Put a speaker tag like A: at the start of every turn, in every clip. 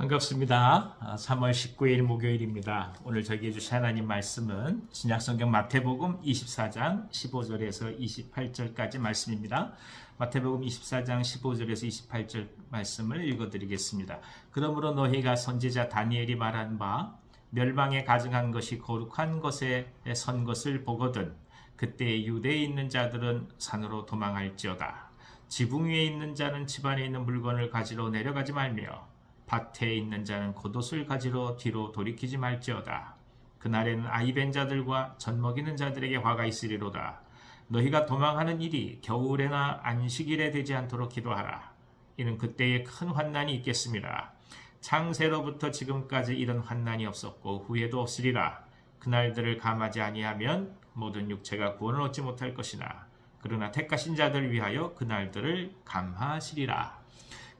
A: 반갑습니다. 3월 19일 목요일입니다. 오늘 저에게 주신 하나님 말씀은 신약성경 마태복음 24장 15절에서 28절까지 말씀입니다. 마태복음 24장 15절에서 28절 말씀을 읽어드리겠습니다. 그러므로 너희가 선지자 다니엘이 말한 바 멸망에 가증한 것이 거룩한 것에 선 것을 보거든 그때 유대에 있는 자들은 산으로 도망할지어다. 지붕 위에 있는 자는 집안에 있는 물건을 가지러 내려가지 말며 밭에 있는 자는 겉옷을 가지러 뒤로 돌이키지 말지어다. 그날에는 아이벤 자들과 젖먹이는 자들에게 화가 있으리로다. 너희가 도망하는 일이 겨울에나 안식일에 되지 않도록 기도하라. 이는 그때에 큰 환난이 있겠습니다. 창세로부터 지금까지 이런 환난이 없었고 후에도 없으리라. 그날들을 감하지 아니하면 모든 육체가 구원을 얻지 못할 것이나 그러나 택하신 자들을 위하여 그날들을 감하시리라.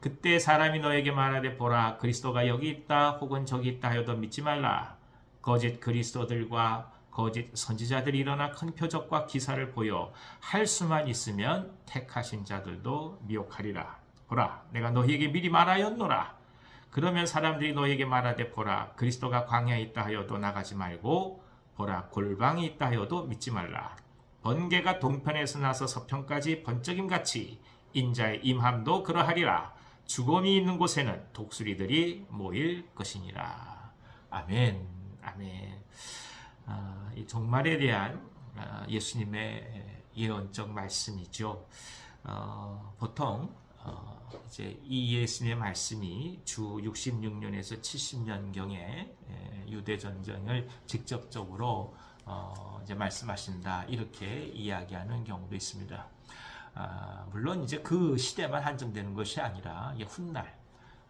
A: 그때 사람이 너에게 말하되 보라 그리스도가 여기 있다 혹은 저기 있다 하여도 믿지 말라. 거짓 그리스도들과 거짓 선지자들이 일어나 큰 표적과 기사를 보여 할 수만 있으면 택하신 자들도 미혹하리라. 보라 내가 너희에게 미리 말하였노라. 그러면 사람들이 너희에게 말하되 보라 그리스도가 광야에 있다 하여도 나가지 말고 보라 골방이 있다 하여도 믿지 말라. 번개가 동편에서 나서 서편까지 번쩍임같이 인자의 임함도 그러하리라. 죽음이 있는 곳에는 독수리들이 모일 것이니라. 아멘. 아멘. 이 종말에 대한 예수님의 예언적 말씀이죠. 보통 이제 이 예수님의 말씀이 주 66년에서 70년경에 유대 전쟁을 직접적으로 이제 말씀하신다 이렇게 이야기하는 경우도 있습니다. 물론 이제 그 시대만 한정되는 것이 아니라 훗날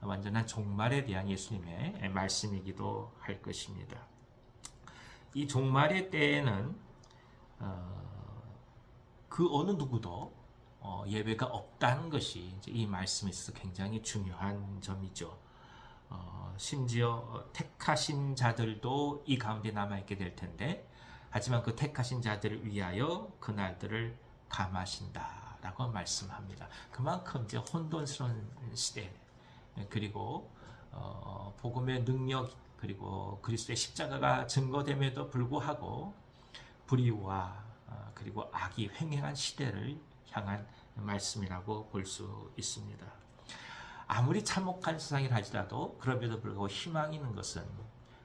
A: 완전한 종말에 대한 예수님의 말씀이기도 할 것입니다. 이 종말의 때에는 그 어느 누구도 예배가 없다는 것이 이제 이 말씀에 있어서 굉장히 중요한 점이죠. 심지어 택하신 자들도 이 가운데 남아있게 될 텐데 하지만 그 택하신 자들을 위하여 그날들을 감하신다 라고 말씀합니다. 그만큼 이제 혼돈스러운 시대 그리고 복음의 능력 그리고 그리스도의 십자가가 증거됨에도 불구하고 불의와 그리고 악이 횡행한 시대를 향한 말씀이라고 볼 수 있습니다. 아무리 참혹한 세상이라 할지라도 그럼에도 불구하고 희망이 있는 것은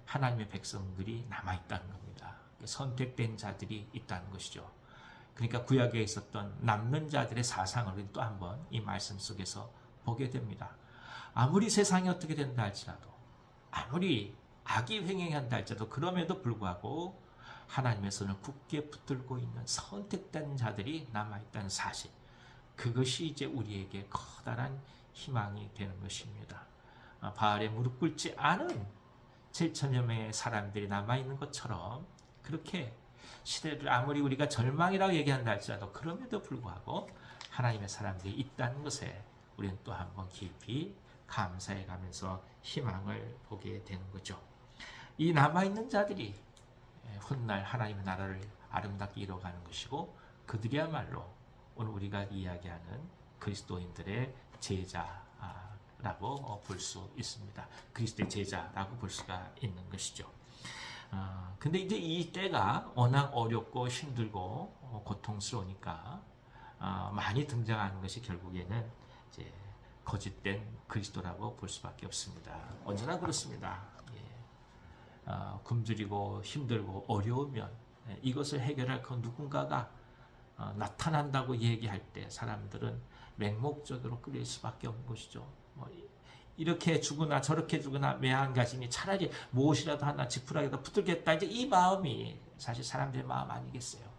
A: 하나님의 백성들이 남아있다는 겁니다. 선택된 자들이 있다는 것이죠. 그러니까 구약에 있었던 남는 자들의 사상을 또 한번 이 말씀 속에서 보게 됩니다. 아무리 세상이 어떻게 된다 할지라도 아무리 악이 횡행한다 할지라도 그럼에도 불구하고 하나님의 손을 굳게 붙들고 있는 선택된 자들이 남아있다는 사실 그것이 이제 우리에게 커다란 희망이 되는 것입니다. 바알에 무릎 꿇지 않은 7천여 명의 사람들이 남아있는 것처럼 그렇게 시대를 아무리 우리가 절망이라고 얘기한다 할지라도 그럼에도 불구하고 하나님의 사람들이 있다는 것에 우리는 또 한번 깊이 감사해 가면서 희망을 보게 되는 거죠. 이 남아있는 자들이 훗날 하나님의 나라를 아름답게 이뤄가는 것이고 그들이야말로 오늘 우리가 이야기하는 그리스도인들의 제자라고 볼 수 있습니다. 그리스도의 제자라고 볼 수가 있는 것이죠. 근데 이제 이 때가 워낙 어렵고 힘들고 고통스러우니까 많이 등장하는 것이 결국에는 이제 거짓된 그리스도라고 볼 수밖에 없습니다. 언제나 그렇습니다. 굶주리고 힘들고 어려우면 이것을 해결할 그 누군가가 나타난다고 얘기할 때 사람들은 맹목적으로 끌릴 수밖에 없는 것이죠. 이렇게 죽으나 저렇게 죽으나 매한가지니 차라리 무엇이라도 하나 지푸라기에다 붙들겠다. 이제 이 마음이 사실 사람들의 마음 아니겠어요.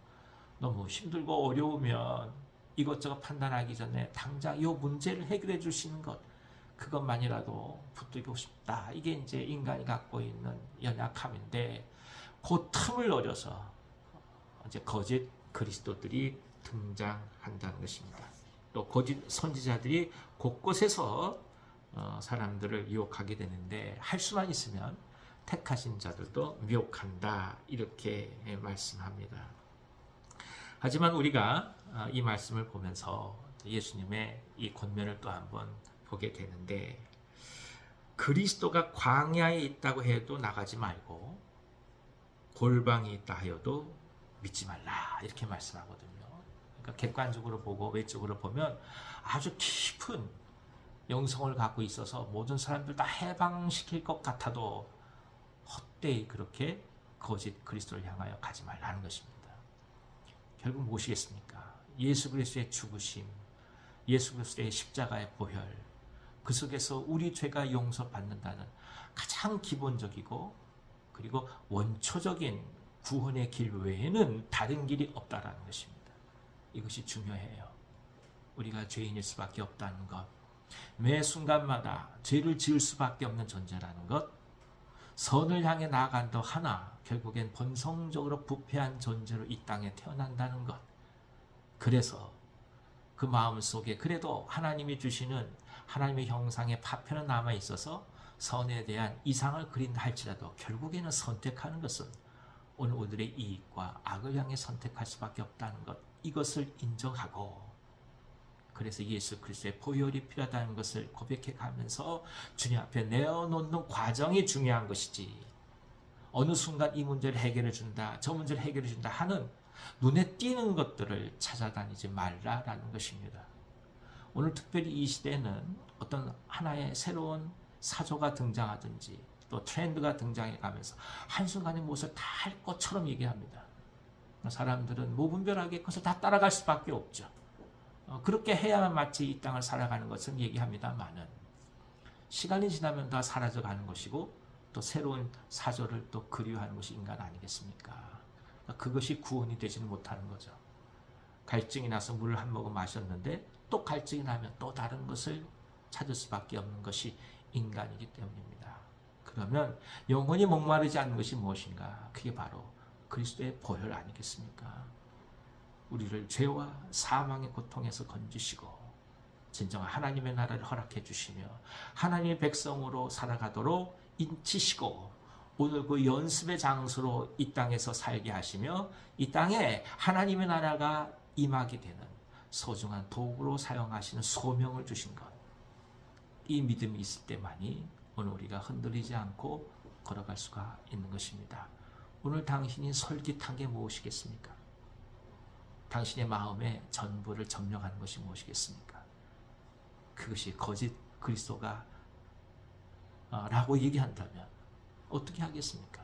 A: 너무 힘들고 어려우면 이것저것 판단하기 전에 당장 이 문제를 해결해 줄 수 있는 것 그것만이라도 붙들고 싶다. 이게 이제 인간이 갖고 있는 연약함인데 그 틈을 노려서 이제 거짓 그리스도들이 등장한다는 것입니다. 또 거짓 선지자들이 곳곳에서 사람들을 유혹하게 되는데 할 수만 있으면 택하신 자들도 미혹한다 이렇게 말씀합니다. 하지만 우리가 이 말씀을 보면서 예수님의 이 권면을 또 한번 보게 되는데 그리스도가 광야에 있다고 해도 나가지 말고 골방에 있다 하여도 믿지 말라 이렇게 말씀하거든요. 그러니까 객관적으로 보고 외적으로 보면 아주 깊은 영성을 갖고 있어서 모든 사람들 다 해방시킬 것 같아도 헛되이 그렇게 거짓 그리스도를 향하여 가지 말라는 것입니다. 결국 무엇이겠습니까? 예수 그리스도의 죽으심, 예수 그리스도의 십자가의 보혈, 그 속에서 우리 죄가 용서받는다는 가장 기본적이고 그리고 원초적인 구원의 길 외에는 다른 길이 없다라는 것입니다. 이것이 중요해요. 우리가 죄인일 수밖에 없다는 것, 매 순간마다 죄를 지을 수밖에 없는 존재라는 것, 선을 향해 나아간다 하나 결국엔 본성적으로 부패한 존재로 이 땅에 태어난다는 것. 그래서 그 마음속에 그래도 하나님이 주시는 하나님의 형상의 파편은 남아있어서 선에 대한 이상을 그린다 할지라도 결국에는 선택하는 것은 오늘 오늘의 이익과 악을 향해 선택할 수밖에 없다는 것, 이것을 인정하고 그래서 예수 그리스도의 보혈이 필요하다는 것을 고백해 가면서 주님 앞에 내어놓는 과정이 중요한 것이지, 어느 순간 이 문제를 해결해 준다, 저 문제를 해결해 준다 하는 눈에 띄는 것들을 찾아다니지 말라라는 것입니다. 오늘 특별히 이 시대는 어떤 하나의 새로운 사조가 등장하든지 또 트렌드가 등장해 가면서 한순간에 무엇을 다 할 것처럼 얘기합니다. 사람들은 무분별하게 그것을 다 따라갈 수밖에 없죠. 그렇게 해야만 마치 이 땅을 살아가는 것을 얘기합니다만은 시간이 지나면 다 사라져가는 것이고 또 새로운 사조를 또 그리워하는 것이 인간 아니겠습니까? 그것이 구원이 되지는 못하는 거죠. 갈증이 나서 물을 한 모금 마셨는데 또 갈증이 나면 또 다른 것을 찾을 수밖에 없는 것이 인간이기 때문입니다. 그러면 영원히 목마르지 않는 것이 무엇인가? 그게 바로 그리스도의 보혈 아니겠습니까? 우리를 죄와 사망의 고통에서 건지시고 진정한 하나님의 나라를 허락해 주시며 하나님의 백성으로 살아가도록 인치시고 오늘 그 연습의 장소로 이 땅에서 살게 하시며 이 땅에 하나님의 나라가 임하게 되는 소중한 도구로 사용하시는 소명을 주신 것, 이 믿음이 있을 때만이 오늘 우리가 흔들리지 않고 걸어갈 수가 있는 것입니다. 오늘 당신이 솔깃한 게 무엇이겠습니까? 당신의 마음에 전부를 점령하는 것이 무엇이겠습니까? 그것이 거짓 그리스도가 라고 얘기한다면 어떻게 하겠습니까?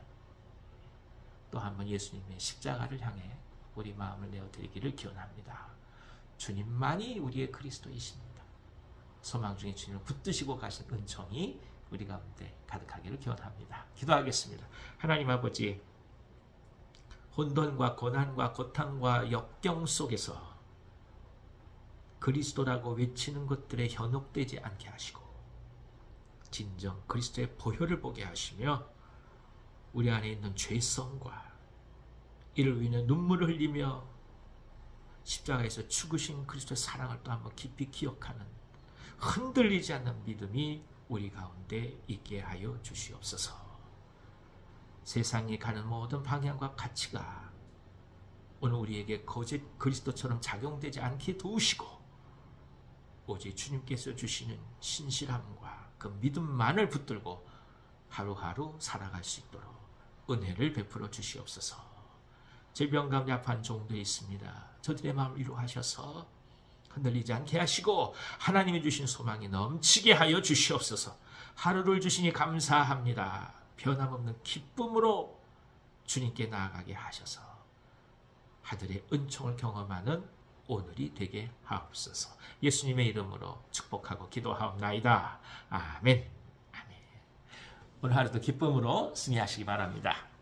A: 또 한번 예수님의 십자가를 향해 우리 마음을 내어드리기를 기원합니다. 주님만이 우리의 그리스도이십니다. 소망 중에 주님을 붙드시고 가신 은총이 우리 가운데 가득하기를 기원합니다. 기도하겠습니다. 하나님 아버지, 혼돈과 고난과 고통과 역경 속에서 그리스도라고 외치는 것들에 현혹되지 않게 하시고 진정 그리스도의 보혈을 보게 하시며 우리 안에 있는 죄성과 이를 위해 눈물을 흘리며 십자가에서 죽으신 그리스도의 사랑을 또 한번 깊이 기억하는 흔들리지 않는 믿음이 우리 가운데 있게 하여 주시옵소서. 세상이 가는 모든 방향과 가치가 오늘 우리에게 거짓 그리스도처럼 작용되지 않게 도우시고 오직 주님께서 주시는 신실함과 그 믿음만을 붙들고 하루하루 살아갈 수 있도록 은혜를 베풀어 주시옵소서. 질병 가운데 아파한 종들이 있습니다. 저들의 마음을 위로하셔서 흔들리지 않게 하시고 하나님이 주신 소망이 넘치게 하여 주시옵소서. 하루를 주시니 감사합니다. 변함없는 기쁨으로 주님께 나아가게 하셔서 하늘의 은총을 경험하는 오늘이 되게 하옵소서. 예수님의 이름으로 축복하고 기도하옵나이다. 아멘. 아멘. 오늘 하루도 기쁨으로 승리하시기 바랍니다.